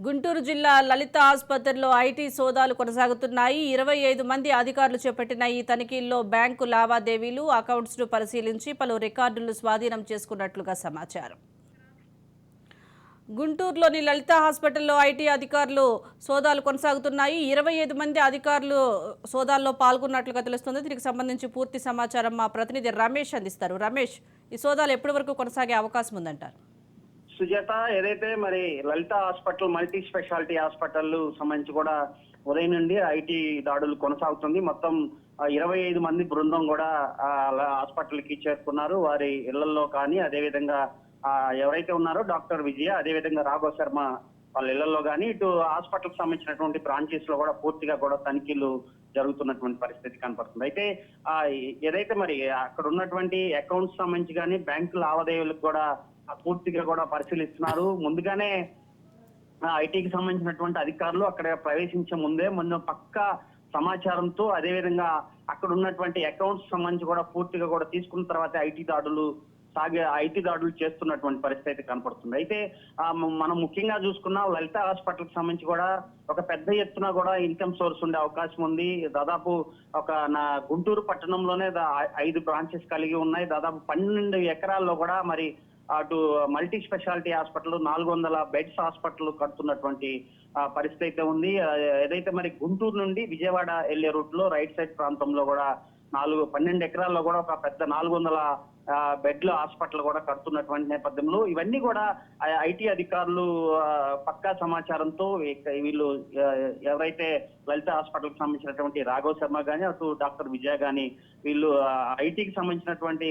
గుంటూరు జిల్లా లలిత ఆసుపత్రిలో ఐటీ సోదాలు కొనసాగుతున్నాయి. 25 మంది అధికారులు చేపట్టిన ఈ తనిఖీల్లో బ్యాంకు లావాదేవీలు, అకౌంట్స్ను పరిశీలించి పలు రికార్డులు స్వాధీనం చేసుకున్నట్లుగా సమాచారం. గుంటూరులోని లలిత హాస్పిటల్లో ఐటీ అధికారులు సోదాలు కొనసాగుతున్నాయి. 25 మంది అధికారులు సోదాల్లో పాల్గొన్నట్లుగా తెలుస్తుంది. దీనికి సంబంధించి పూర్తి సమాచారం మా ప్రతినిధి రమేష్ అందిస్తారు. రమేష్, ఈ సోదాలు ఎప్పటి వరకు కొనసాగే అవకాశం ఉందంటారు? సుజాత, ఏదైతే మరి లలిత హాస్పిటల్ మల్టీ స్పెషాలిటీ హాస్పిటల్ సంబంధించి కూడా ఉదయం నుండి ఐటీ దాడులు కొనసాగుతుంది. మొత్తం 25 మంది బృందం కూడా హాస్పిటల్ కి చేరుకున్నారు. వారి ఇళ్లలో కానీ అదేవిధంగా ఎవరైతే ఉన్నారో డాక్టర్ విజయ, అదేవిధంగా రాఘవ శర్మ వాళ్ళ ఇళ్లలో కానీ, ఇటు హాస్పిటల్ కి సంబంధించినటువంటి బ్రాంచెస్ లో కూడా పూర్తిగా కూడా తనిఖీలు జరుగుతున్నటువంటి పరిస్థితి కనపడుతుంది. అయితే ఏదైతే మరి అక్కడ ఉన్నటువంటి అకౌంట్స్ సంబంధించి కానీ బ్యాంకు లావాదేవీలకు కూడా పూర్తిగా కూడా పరిశీలిస్తున్నారు. ముందుగానే ఐటీకి సంబంధించినటువంటి అధికారులు అక్కడ ప్రవేశించే ముందు పక్క సమాచారంతో అదేవిధంగా అక్కడ ఉన్నటువంటి అకౌంట్స్ సంబంధించి కూడా పూర్తిగా కూడా తీసుకున్న తర్వాత ఐటీ దాడులు చేస్తున్నటువంటి పరిస్థితి కనపడుతుంది. అయితే మనం ముఖ్యంగా చూసుకున్న లలిత హాస్పిటల్ కి సంబంధించి కూడా ఒక పెద్ద ఎత్తున కూడా ఇన్కమ్ సోర్స్ ఉండే అవకాశం ఉంది. దాదాపు గుంటూరు పట్టణంలోనే 5 బ్రాంచెస్ కలిగి ఉన్నాయి. దాదాపు 12 ఎకరాల్లో కూడా మరి అటు multi specialty hospital 400 beds hospital కడుతున్నటువంటి పరిస్థితి అయితే ఉంది. ఏదైతే మరి గుంటూరు నుండి విజయవాడ వెళ్లే రూట్ లో రైట్ సైడ్ ప్రాంతంలో కూడా 12 ఎకరాల్లో కూడా ఒక పెద్ద 400 బెడ్ల హాస్పిటల్ కూడా కడుతున్నటువంటి నేపథ్యంలో ఇవన్నీ కూడా ఐటీ అధికారులు పక్కా సమాచారంతో వీళ్ళు ఎవరైతే లలిత హాస్పిటల్ కి సంబంధించినటువంటి రాఘవ శర్మ గాని, అటు డాక్టర్ విజయ గాని, వీళ్ళు ఐటీకి సంబంధించినటువంటి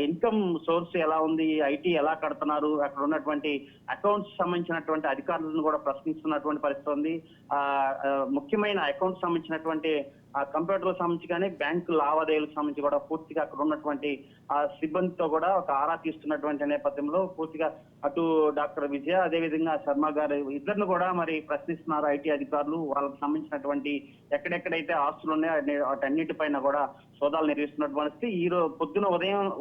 ఇన్కమ్ సోర్స్ ఎలా ఉంది, ఐటీ ఎలా కడుతున్నారు, అక్కడ ఉన్నటువంటి అకౌంట్స్ సంబంధించినటువంటి అధికారులను కూడా ప్రశ్నిస్తున్నటువంటి పరిస్థితి ఉంది. ముఖ్యమైన అకౌంట్స్ సంబంధించినటువంటి కంప్యూటర్ సంబంధించి కానీ బ్యాంకు లావాదేవీలకు సంబంధించి కూడా పూర్తిగా అక్కడ ఉన్నటువంటి సిబ్బందితో కూడా ఒక ఆరా తీస్తున్నటువంటి నేపథ్యంలో పూర్తిగా అటు డాక్టర్ విజయ అదేవిధంగా శర్మ గారు ఇద్దరిని కూడా మరి ప్రశ్నిస్తున్నారు ఐటీ అధికారులు. వాళ్ళకి సంబంధించినటువంటి ఎక్కడెక్కడైతే ఆస్తులు ఉన్నాయో వాటన్నిటిపైన కూడా సోదాలు నిర్వహిస్తున్నటువంటి ఈ పొద్దున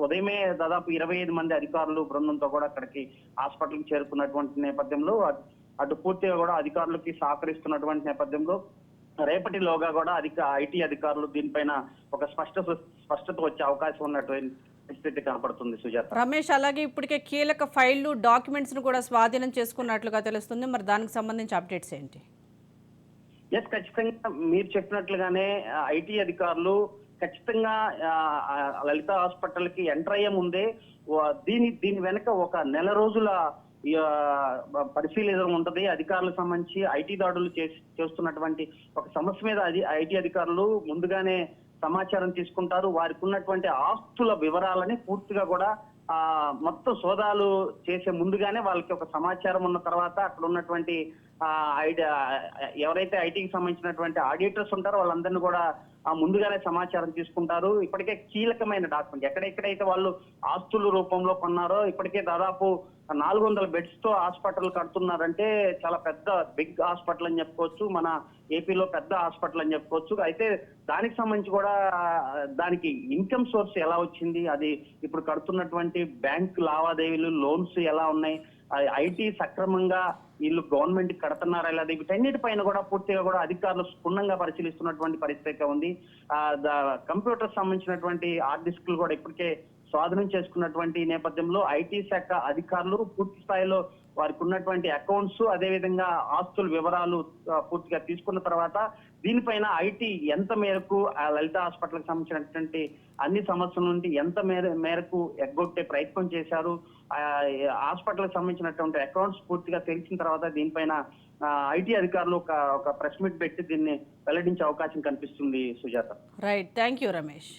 ఉదయమే దాదాపు 25 మంది అధికారులు బృందంతో కూడా అక్కడికి హాస్పిటల్కి చేరుకున్నటువంటి నేపథ్యంలో అటు పూర్తిగా కూడా అధికారులకి సహకరిస్తున్నటువంటి నేపథ్యంలో రేపటిలోగా కూడా ఐటీ అధికారులు దీనిపైన ఒక స్పష్టత వచ్చే అవకాశం ఉన్నటువంటి పరిస్థితి కనపడుతుంది. సుజాత, రమేష్, అలాగే ఇప్పటికే కీలక ఫైళ్లు, డాక్యుమెంట్స్ ను కూడా స్వాధీనం చేసుకున్నట్లుగా తెలుస్తుంది. మరి దానికి సంబంధించి అప్డేట్స్ ఏంటి? ఖచ్చితంగా మీరు చెప్పినట్లుగానే ఐటీ అధికారులు ఖచ్చితంగా లలిత హాస్పిటల్ కి ఎంటర్ అయ్యే ముందే దీని వెనక ఒక నెల రోజుల పరిశీలన ఉంటది. అధికారులకు సంబంధించి ఐటీ దాడులు చేస్తున్నటువంటి ఒక సమస్య మీద ఐటీ అధికారులు ముందుగానే సమాచారం తీసుకుంటారు. వారికి ఉన్నటువంటి ఆస్తుల వివరాలని పూర్తిగా కూడా మొత్తం సోదాలు చేసే ముందుగానే వాళ్ళకి ఒక సమాచారం ఉన్న తర్వాత అక్కడ ఉన్నటువంటి ఎవరైతే ఐటీకి సంబంధించినటువంటి ఆడిటర్స్ ఉంటారో వాళ్ళందరినీ కూడా ముందుగానే సమాచారం తీసుకుంటారు. ఇప్పటికే కీలకమైన డాక్యుమెంట్ ఎక్కడెక్కడైతే వాళ్ళు ఆస్తుల రూపంలో కొన్నారో ఇప్పటికే దాదాపు 400 బెడ్స్ తో హాస్పిటల్ కడుతున్నారంటే చాలా పెద్ద బిగ్ హాస్పిటల్ అని చెప్పుకోవచ్చు. మన ఏపీలో పెద్ద హాస్పిటల్ అని చెప్పుకోవచ్చు. అయితే దానికి సంబంధించి కూడా దానికి ఇన్కమ్ సోర్స్ ఎలా వచ్చింది, అది ఇప్పుడు కడుతున్నటువంటి బ్యాంక్ లావాదేవీలు, లోన్స్ ఎలా ఉన్నాయి, ఐటీ సక్రమంగా వీళ్ళు గవర్నమెంట్ కడుతున్నారా లేదా, వీటన్నిటిపైన కూడా పూర్తిగా కూడా అధికారులు క్షుణ్ణంగా పరిశీలిస్తున్నటువంటి పరిస్థితి ఉంది. కంప్యూటర్ సంబంధించినటువంటి హార్డ్ డిస్క్లు కూడా ఇప్పటికే స్వాధీనం చేసుకున్నటువంటి నేపథ్యంలో ఐటీ శాఖ అధికారులు పూర్తి స్థాయిలో వారికి ఉన్నటువంటి అకౌంట్స్ అదేవిధంగా ఆస్తుల వివరాలు పూర్తిగా తీసుకున్న తర్వాత దీనిపైన ఐటీ ఎంత మేరకు లలిత హాస్పిటల్ కి సంబంధించినటువంటి అన్ని సమస్యల నుండి ఎంత మేరకు ఎగ్గొట్టే ప్రయత్నం చేశారు, హాస్పిటల్ కి సంబంధించినటువంటి అకౌంట్స్ పూర్తిగా తెలిసిన తర్వాత దీనిపైన ఐటీ అధికారులు ఒక ప్రెస్ మీట్ పెట్టి దీన్ని వెల్లడించే అవకాశం కనిపిస్తుంది. Sujatha, right, thank you Ramesh.